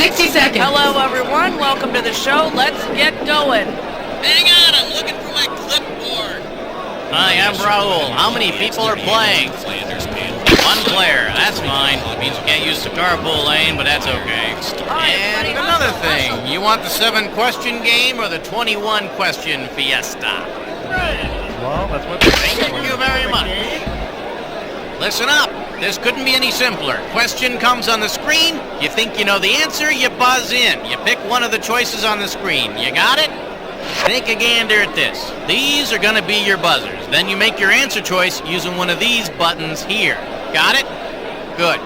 60 seconds. Hello, everyone. Welcome to the show. Let's get going. Hang on, I'm looking for my clipboard. Hi, I'm Raul. How many people are playing? One player. That's fine. Means you can't use the carpool lane, but that's okay. And another thing. You want the 7-question game or the 21-question fiesta? Well, that's what Thank you very much. Listen up. This couldn't be any simpler. Question comes on the screen. You think you know the answer, you buzz in. You pick one of the choices on the screen. You got it? Take a gander at this. These are gonna be your buzzers. Then you make your answer choice using one of these buttons here. Got it? Good.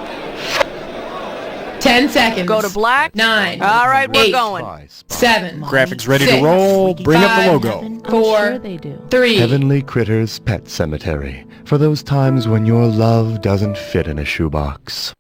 10 seconds. Go to black. 9. All right, we're 8, going. 7. Graphics ready 6, to roll. Bring up the logo. 4, 3. Heavenly Critters Pet Cemetery. For those times when your love doesn't fit in a shoebox.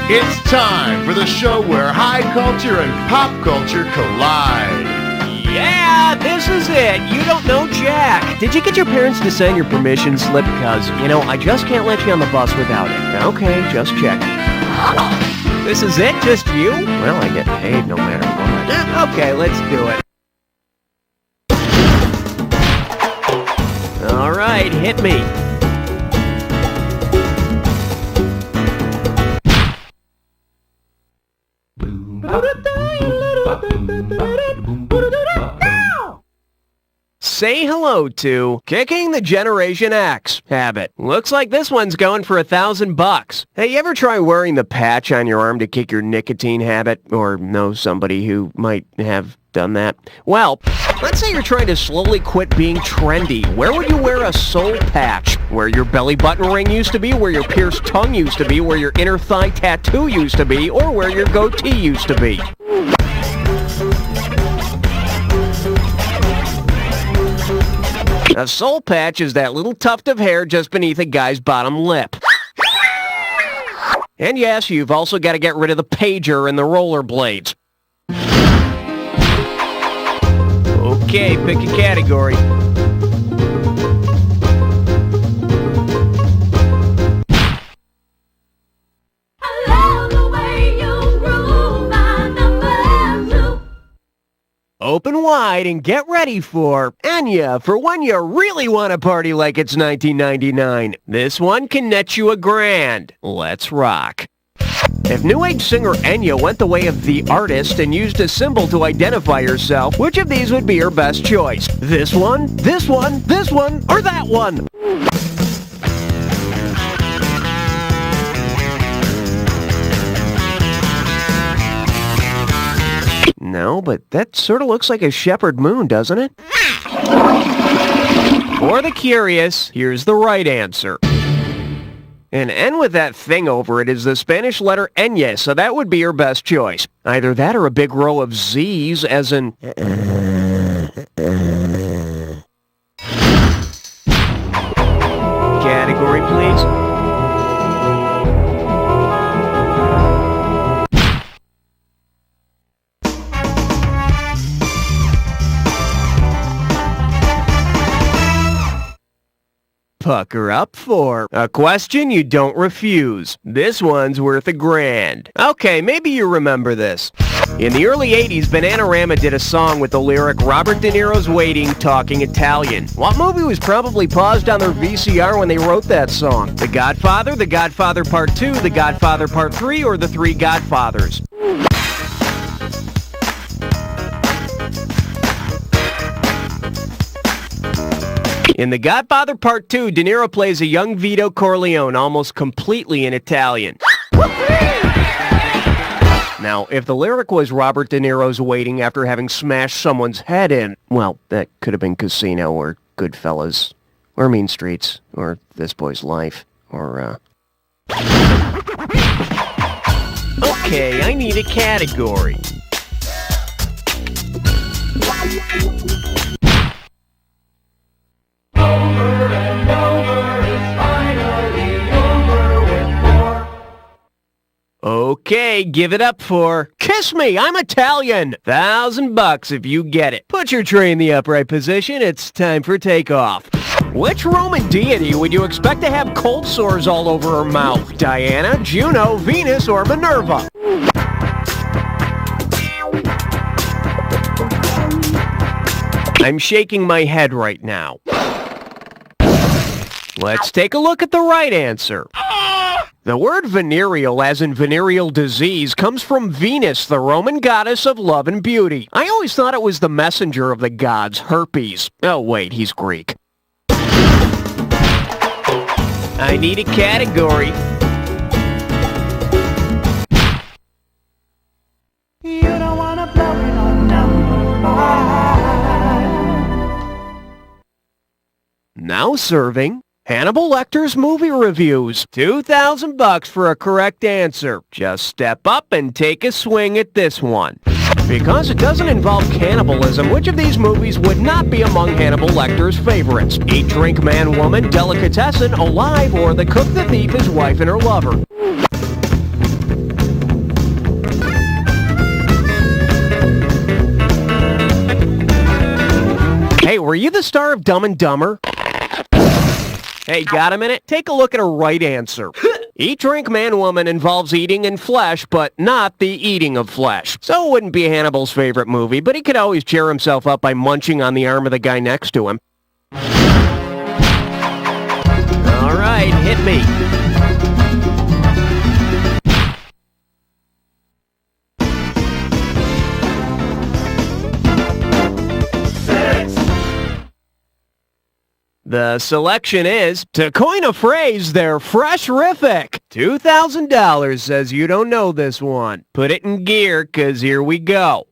It's time for the show where high culture and pop culture collide. Yeah, this is it. You don't know Jack. Did you get your parents to sign your permission slip? Because, I just can't let you on the bus without it. Okay, just check. This is it? Just you? Well, I get paid no matter what. Okay, let's do it. All right, hit me. Say hello to kicking the Generation X habit. Looks like this one's going for $1,000. Hey, you ever try wearing the patch on your arm to kick your nicotine habit? Or know somebody who might have done that? Well, let's say you're trying to slowly quit being trendy. Where would you wear a soul patch? Where your belly button ring used to be, where your pierced tongue used to be, where your inner thigh tattoo used to be, or where your goatee used to be. A soul patch is that little tuft of hair just beneath a guy's bottom lip. And yes, you've also got to get rid of the pager and the rollerblades. Okay, pick a category. Open wide and get ready for Enya for when you really want to party like it's 1999. This one can net you $1,000. Let's rock. If New Age singer Enya went the way of the artist and used a symbol to identify herself, which of these would be her best choice? This one, this one, this one, or that one? No, but that sort of looks like a shepherd moon, doesn't it? For the curious, here's the right answer. An N with that thing over it is the Spanish letter Ñ, so that would be your best choice. Either that or a big row of Z's, as in... Category, please. Pucker up for a question you don't refuse. This one's worth $1,000. Okay, maybe you remember this. In the early 80s, Bananarama did a song with the lyric, Robert De Niro's waiting, talking Italian. What movie was probably paused on their VCR when they wrote that song? The Godfather, The Godfather Part 2, The Godfather Part 3, or The Three Godfathers? In The Godfather Part 2, De Niro plays a young Vito Corleone almost completely in Italian. Now, if the lyric was Robert De Niro's waiting after having smashed someone's head in, well, that could have been Casino or Goodfellas or Mean Streets or This Boy's Life or, Okay, I need a category. Okay, give it up for Kiss Me, I'm Italian. $1,000 if you get it. Put your tray in the upright position. It's time for takeoff. Which Roman deity would you expect to have cold sores all over her mouth? Diana, Juno, Venus, or Minerva? I'm shaking my head right now. Let's take a look at the right answer. The word venereal, as in venereal disease, comes from Venus, the Roman goddess of love and beauty. I always thought it was the messenger of the gods, Herpes. Oh wait, he's Greek. I need a category. You don't wanna blow it on number 5. Now serving Hannibal Lecter's movie reviews. $2,000 for a correct answer. Just step up and take a swing at this one. Because it doesn't involve cannibalism, which of these movies would not be among Hannibal Lecter's favorites? Eat, Drink, Man, Woman, Delicatessen, Alive, or The Cook, the Thief, His Wife, and Her Lover? Hey, were you the star of Dumb and Dumber? Hey, got a minute? Take a look at a right answer. Eat, Drink, Man, Woman involves eating and flesh, but not the eating of flesh. So it wouldn't be Hannibal's favorite movie, but he could always cheer himself up by munching on the arm of the guy next to him. All right, hit me. The selection is, to coin a phrase, they're fresh-rific. $2,000 says you don't know this one. Put it in gear, 'cause here we go.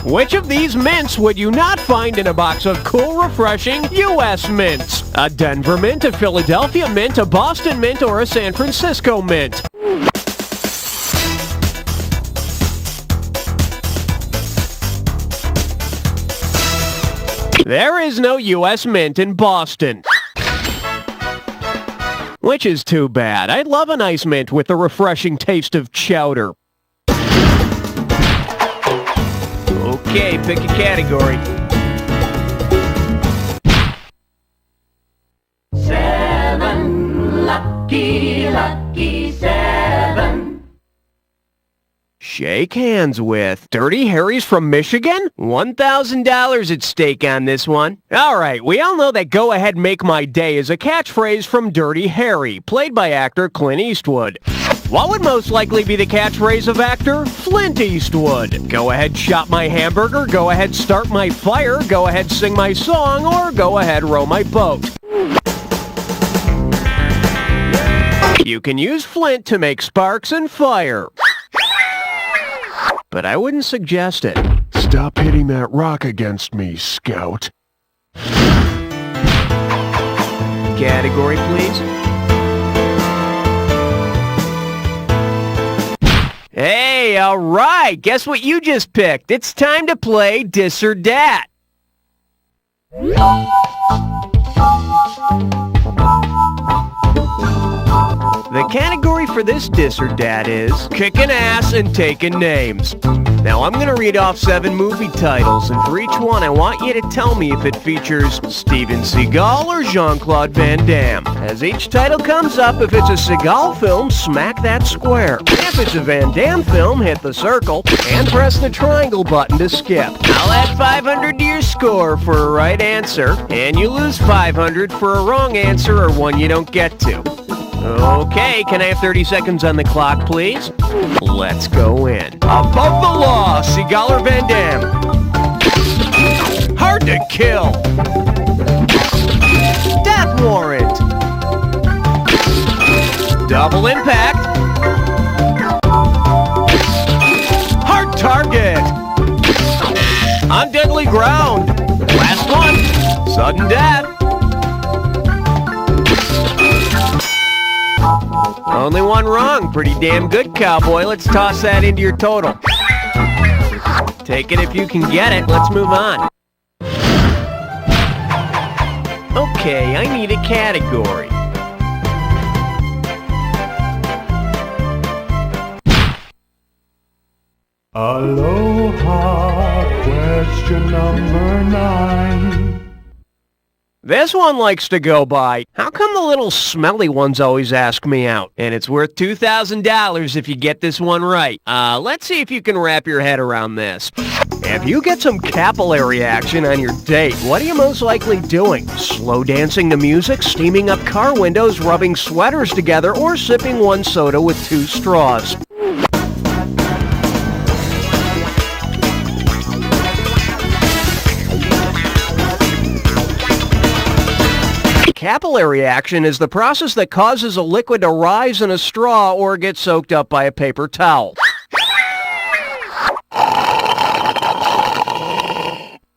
Which of these mints would you not find in a box of cool, refreshing U.S. mints? A Denver mint, a Philadelphia mint, a Boston mint, or a San Francisco mint? There is no U.S. mint in Boston. Which is too bad. I'd love a nice mint with the refreshing taste of chowder. Okay, pick a category. 7, lucky, lucky 7. Shake hands with Dirty Harry's from Michigan? $1,000 at stake on this one. Alright, we all know that "Go ahead, make my day" is a catchphrase from Dirty Harry, played by actor Clint Eastwood. What would most likely be the catchphrase of actor Flint Eastwood? Go ahead, chop my hamburger, go ahead, start my fire, go ahead, sing my song, or go ahead, row my boat. You can use Flint to make sparks and fire, but I wouldn't suggest it. Stop hitting that rock against me, Scout. Category, please. Hey, all right. Guess what you just picked? It's time to play Dis or Dat. The category for this Dis or Dat is kicking ass and taking names. Now I'm going to read off 7 movie titles, and for each one I want you to tell me if it features Steven Seagal or Jean-Claude Van Damme. As each title comes up, if it's a Seagal film, smack that square. If it's a Van Damme film, hit the circle and press the triangle button to skip. I'll add 500 to your score for a right answer, and you lose 500 for a wrong answer or one you don't get to. Okay, can I have 30 seconds on the clock, please? Let's go in. Above the Law, Seagal or Van Damme? Hard to Kill. Death Warrant. Double Impact. Hard Target. On Deadly Ground. Last one. Sudden Death. Only one wrong. Pretty damn good, cowboy. Let's toss that into your total. Take it if you can get it. Let's move on. Okay, I need a category. Aloha, question number 9. This one likes to go by, how come the little smelly ones always ask me out? And it's worth $2,000 if you get this one right. Let's see if you can wrap your head around this. If you get some capillary action on your date, what are you most likely doing? Slow dancing to music, steaming up car windows, rubbing sweaters together, or sipping one soda with 2 straws? Capillary action is the process that causes a liquid to rise in a straw or get soaked up by a paper towel.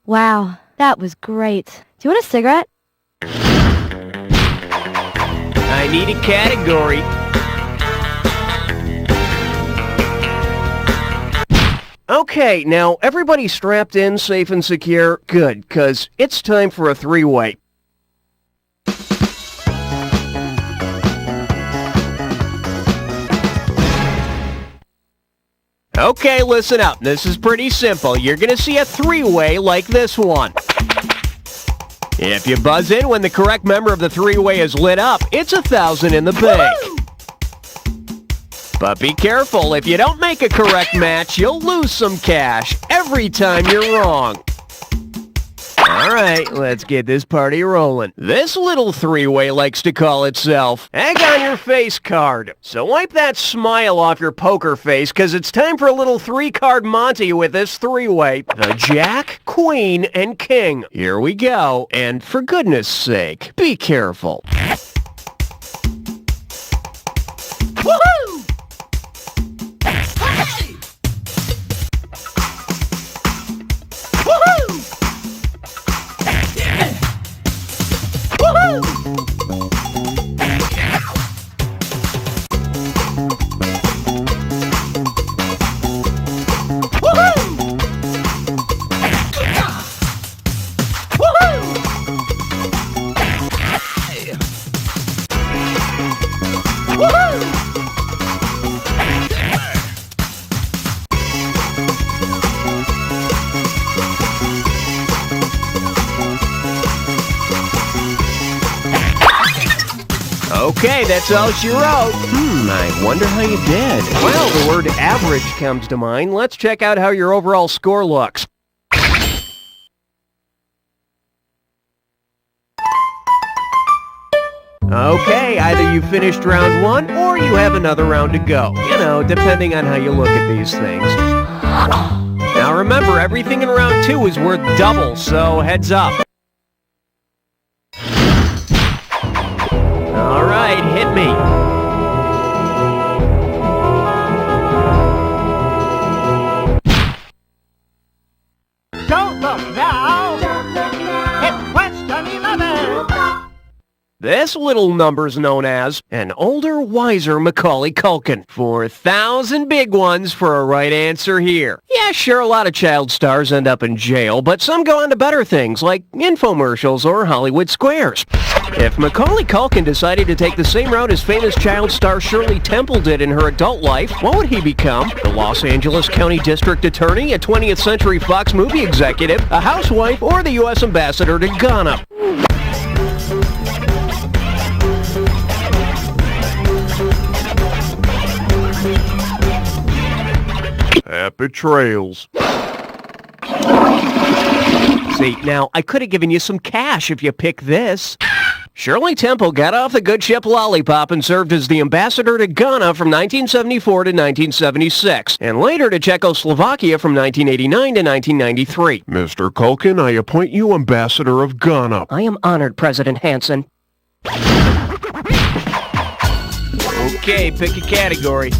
Wow, that was great. Do you want a cigarette? I need a category. Okay, now everybody strapped in, safe and secure? Good, 'cause it's time for a 3-way. Okay, listen up. This is pretty simple. You're gonna see a 3-way like this one. If you buzz in when the correct member of the 3-way is lit up, it's $1,000 in the bank. But be careful. If you don't make a correct match, you'll lose some cash every time you're wrong. All right, let's get this party rolling. This little 3-way likes to call itself Egg on Your Face card. So wipe that smile off your poker face, because it's time for a little 3-card Monty with this 3-way. The Jack, Queen, and King. Here we go. And for goodness sake, be careful. Woohoo! Okay, that's all she wrote. I wonder how you did. Well, the word average comes to mind. Let's check out how your overall score looks. Okay, either you finished round 1 or you have another round to go. You know, depending on how you look at these things. Now remember, everything in round 2 is worth double, so heads up. All right, hit me. Don't look now. It's question 11. This little number's known as an older, wiser Macaulay Culkin. 4,000 big ones for a right answer here. Yeah, sure, a lot of child stars end up in jail, but some go on to better things like infomercials or Hollywood squares. If Macaulay Culkin decided to take the same route as famous child star Shirley Temple did in her adult life, what would he become? The Los Angeles County District Attorney, a 20th Century Fox movie executive, a housewife, or the U.S. ambassador to Ghana? Happy trails. See, now, I could have given you some cash if you pick this. Shirley Temple got off the good ship Lollipop and served as the ambassador to Ghana from 1974 to 1976, and later to Czechoslovakia from 1989 to 1993. Mr. Culkin, I appoint you ambassador of Ghana. I am honored, President Hanson. Okay, pick a category.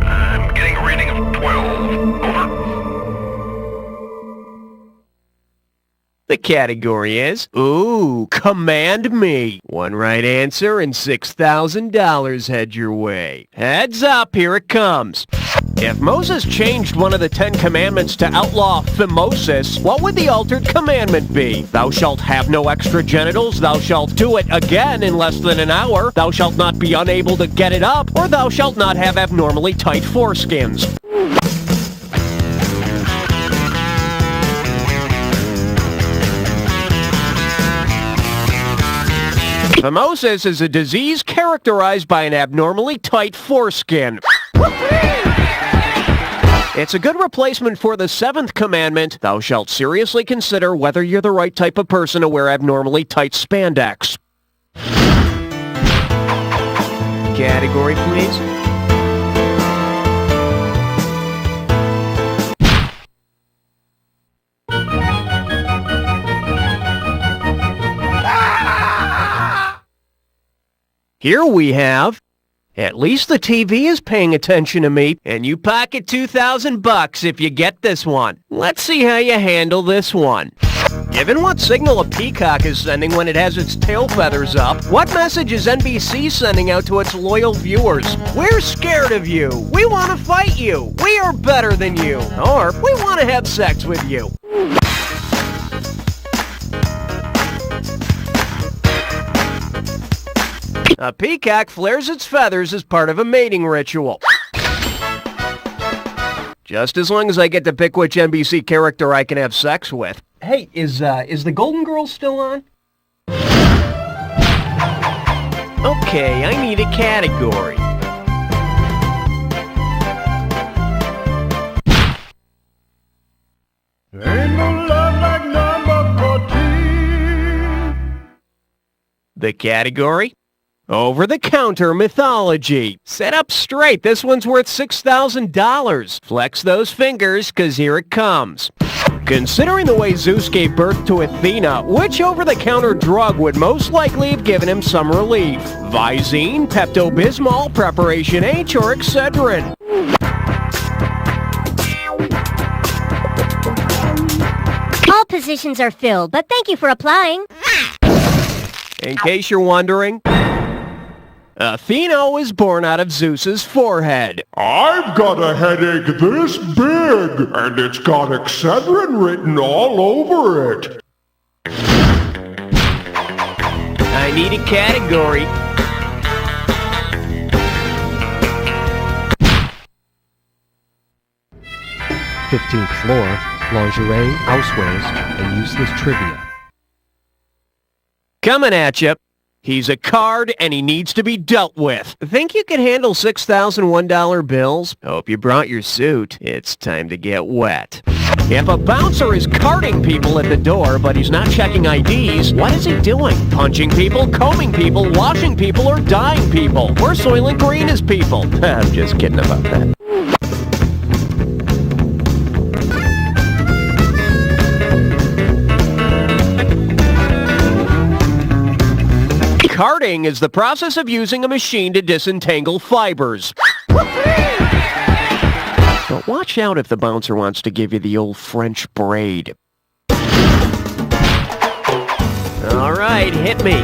I'm getting a reading of 12. Over. The category is, ooh, command me. One right answer and $6,000 head your way. Heads up, here it comes. If Moses changed one of the 10 commandments to outlaw phimosis, what would the altered commandment be? Thou shalt have no extra genitals, thou shalt do it again in less than an hour, thou shalt not be unable to get it up, or thou shalt not have abnormally tight foreskins. Phimosis is a disease characterized by an abnormally tight foreskin. It's a good replacement for the 7th commandment, thou shalt seriously consider whether you're the right type of person to wear abnormally tight spandex. Category, please. Here we have, at least the TV is paying attention to me, and you pocket $2,000 if you get this one. Let's see how you handle this one. Given what signal a peacock is sending when it has its tail feathers up, what message is NBC sending out to its loyal viewers? We're scared of you. We want to fight you. We are better than you. Or we want to have sex with you. A peacock flares its feathers as part of a mating ritual. Just as long as I get to pick which NBC character I can have sex with. Hey, is the Golden Girls still on? Okay, I need a category. Ain't no love like number 14. The category? Over-the-counter mythology. Sit up straight. This one's worth $6,000. Flex those fingers, 'cause here it comes. Considering the way Zeus gave birth to Athena, which over-the-counter drug would most likely have given him some relief? Visine, Pepto-Bismol, Preparation H, or Excedrin? All positions are filled, but thank you for applying. In case you're wondering, Athena was born out of Zeus's forehead. I've got a headache this big, and it's got Excedrin written all over it. I need a category. "15th floor, lingerie, housewares, and useless trivia." Coming at you. He's a card, and he needs to be dealt with. Think you can handle $6,001 bills? Hope you brought your suit. It's time to get wet. If a bouncer is carding people at the door, but he's not checking IDs, what is he doing? Punching people, combing people, washing people, or dyeing people? Or Soylent Green his people? I'm just kidding about that. Carding is the process of using a machine to disentangle fibers. But watch out if the bouncer wants to give you the old French braid. All right, hit me.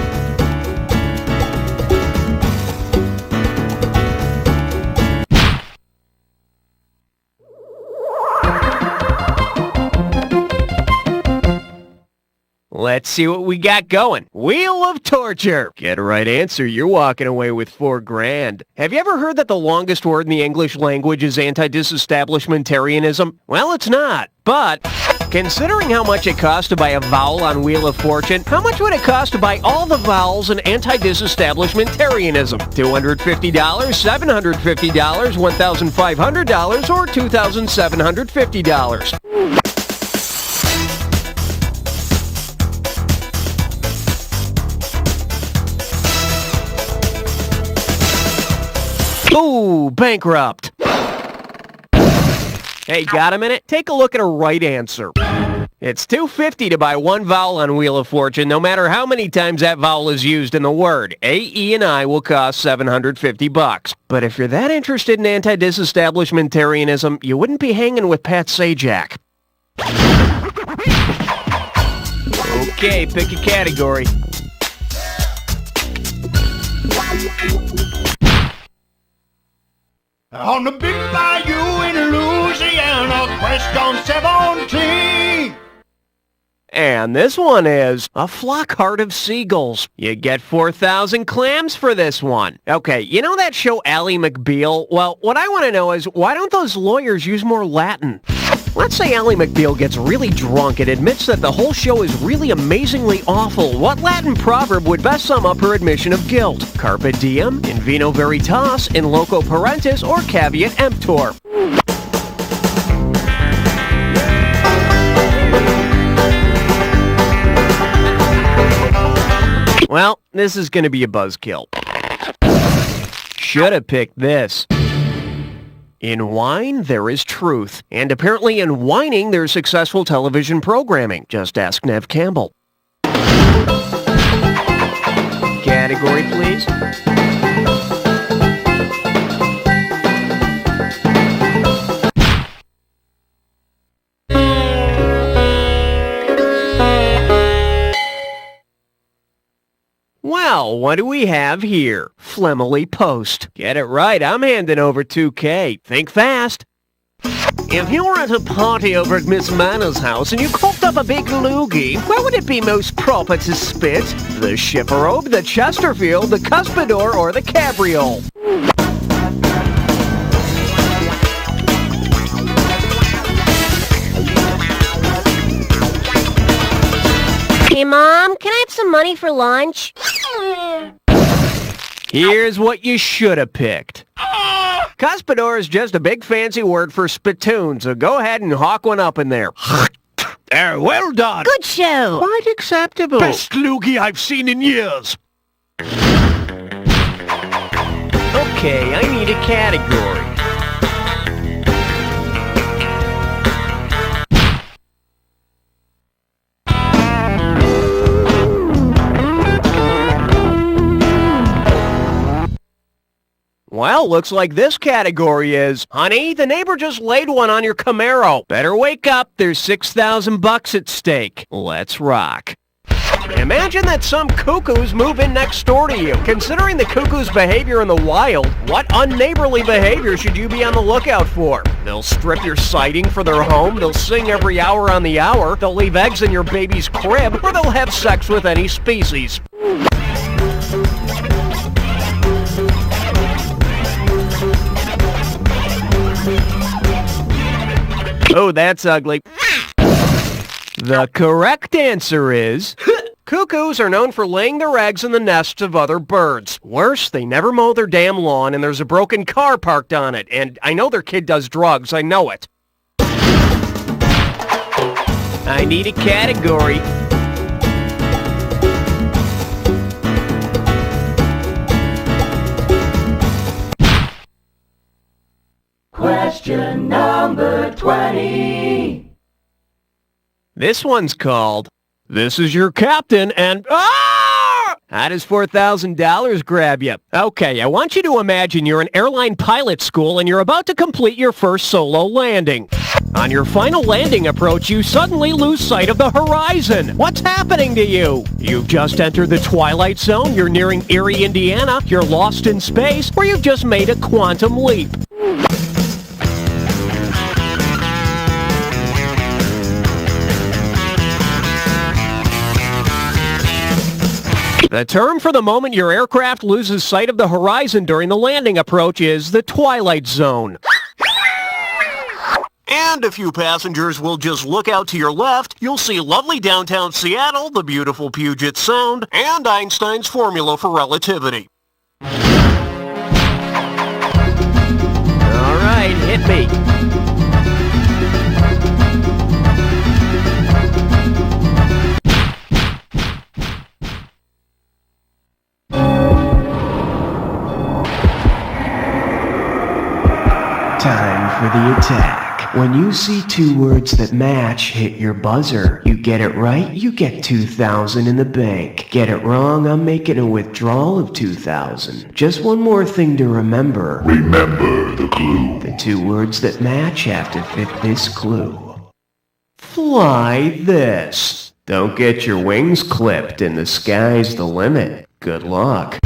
Let's see what we got going. Wheel of Torture. Get a right answer, you're walking away with $4,000. Have you ever heard that the longest word in the English language is anti-disestablishmentarianism? Well, it's not. But considering how much it costs to buy a vowel on Wheel of Fortune, how much would it cost to buy all the vowels in anti-disestablishmentarianism? $250, $750, $1,500, or $2,750? Ooh, bankrupt. Hey, got a minute? Take a look at a right answer. It's $250 to buy one vowel on Wheel of Fortune, no matter how many times that vowel is used in the word. A, E, and I will cost $750. But if you're that interested in anti-disestablishmentarianism, you wouldn't be hanging with Pat Sajak. Okay, pick a category. On the big bayou in Question 17! And this one is a flock heart of seagulls. You get 4,000 clams for this one. Okay, you know that show Ally McBeal? Well, what I want to know is, why don't those lawyers use more Latin? Let's say Ally McBeal gets really drunk and admits that the whole show is really amazingly awful. What Latin proverb would best sum up her admission of guilt? Carpe diem, in vino veritas, in loco parentis, or caveat emptor? Well, this is going to be a buzzkill. Should have picked this. In wine, there is truth. And apparently in whining, there's successful television programming. Just ask Nev Campbell. Category, please. Well, what do we have here? Flemily Post. Get it right, I'm handing over 2K. Think fast. If you were at a party over at Miss Manner's house and you cooked up a big loogie, where would it be most proper to spit? The Chipperobe, the Chesterfield, the Cuspidor, or the Cabriole? Hey, Mom, can I have some money for lunch? Here's what you should have picked. Cuspidor is just a big fancy word for spittoon, so go ahead and hawk one up in there. Well done. Good show. Quite acceptable. Best loogie I've seen in years. Okay, I need a category. Well, looks like this category is, honey, the neighbor just laid one on your Camaro. Better wake up, there's 6,000 bucks at stake. Let's rock. Imagine that some cuckoos move in next door to you. Considering the cuckoo's behavior in the wild, what unneighborly behavior should you be on the lookout for? They'll strip your siding for their home, they'll sing every hour on the hour, they'll leave eggs in your baby's crib, or they'll have sex with any species. Oh, that's ugly. The correct answer is... Cuckoos are known for laying their eggs in the nests of other birds. Worse, they never mow their damn lawn and there's a broken car parked on it. And I know their kid does drugs, I know it. I need a category. Question number 20. This one's called, This is Your Captain, and ah! How does $4,000 grab you? Okay, I want you to imagine you're in airline pilot school and you're about to complete your first solo landing. On your final landing approach, you suddenly lose sight of the horizon. What's happening to you? You've just entered the Twilight Zone, you're nearing Erie, Indiana, you're lost in space, or you've just made a quantum leap. The term for the moment your aircraft loses sight of the horizon during the landing approach is the Twilight Zone. And if you passengers will just look out to your left, you'll see lovely downtown Seattle, the beautiful Puget Sound, and Einstein's formula for relativity. All right, hit me. Time for the attack. When you see two words that match, hit your buzzer. You get it right, you get 2,000 in the bank. Get it wrong, I'm making a withdrawal of 2,000. Just one more thing to remember. Remember the clue. The two words that match have to fit this clue. Fly this. Don't get your wings clipped and the sky's the limit. Good luck.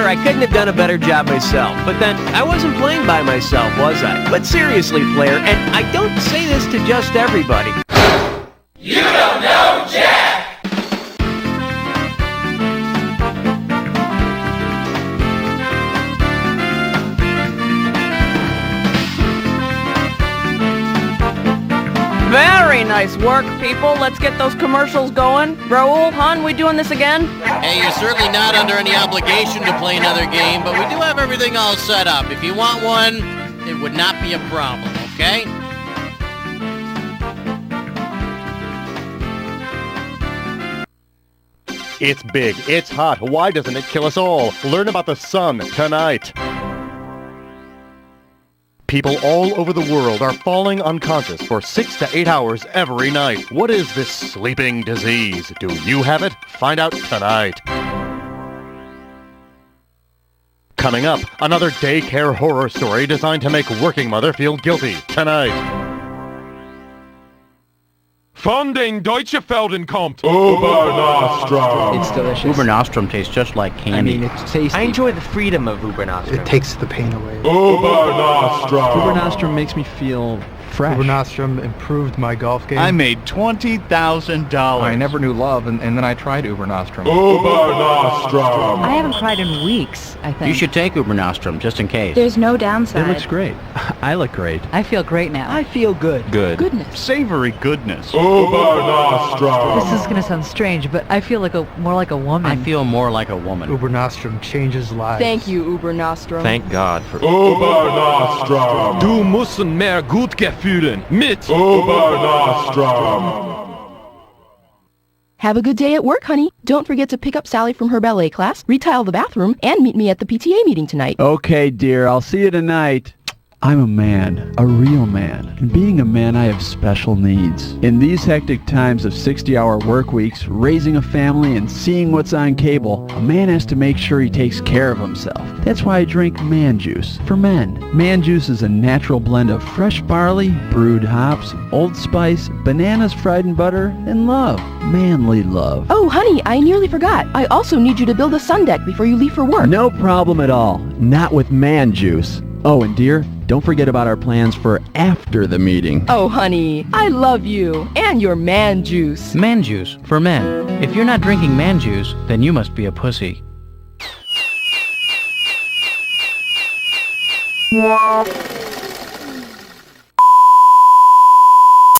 I couldn't have done a better job myself. But then, I wasn't playing by myself, was I? But seriously, player, and I don't say this to just everybody. You don't know Jack! Very nice work, people. Let's get those commercials going. Raul, Han, we doing this again? Hey, you're certainly not under any obligation to play another game, but we do have everything all set up. If you want one, it would not be a problem, okay? It's big, it's hot, why doesn't it kill us all? Learn about the sun tonight. People all over the world are falling unconscious for 6 to 8 hours every night. What is this sleeping disease? Do you have it? Find out tonight. Coming up, another daycare horror story designed to make working mother feel guilty tonight. Von den Deutsche Felden kommt. Ubernastrum. It's delicious. Ubernastrum tastes just like candy. I mean, it's tasty. I enjoy the freedom of Ubernastrum. It takes the pain away. Ubernastrum. Ubernastrum makes me feel fresh. Ubernastrum improved my golf game. I made $20,000. I never knew love, and then I tried Ubernastrum. Ubernastrum. I haven't cried in weeks, I think. You should take Ubernastrum, just in case. There's no downside. It looks great. I look great. I feel great now. I feel good. Good. Goodness. Savory goodness. Ubernastrum. This is going to sound strange, but I feel like more like a woman. I feel more like a woman. Ubernastrum changes lives. Thank you, Ubernastrum. Thank God for Ubernastrum. Du müssen mehr Gutgefühlen mit Ubernastrum. Have a good day at work, honey. Don't forget to pick up Sally from her ballet class, retile the bathroom, and meet me at the PTA meeting tonight. Okay, dear. I'll see you tonight. I'm a man, a real man, and being a man I have special needs. In these hectic times of 60-hour work weeks, raising a family and seeing what's on cable, a man has to make sure he takes care of himself. That's why I drink man juice, for men. Man juice is a natural blend of fresh barley, brewed hops, Old Spice, bananas fried in butter, and love. Manly love. Oh, honey, I nearly forgot. I also need you to build a sun deck before you leave for work. No problem at all. Not with man juice. Oh, and dear, don't forget about our plans for after the meeting. Oh, honey, I love you and your man juice. Man juice, for men. If you're not drinking man juice, then you must be a pussy.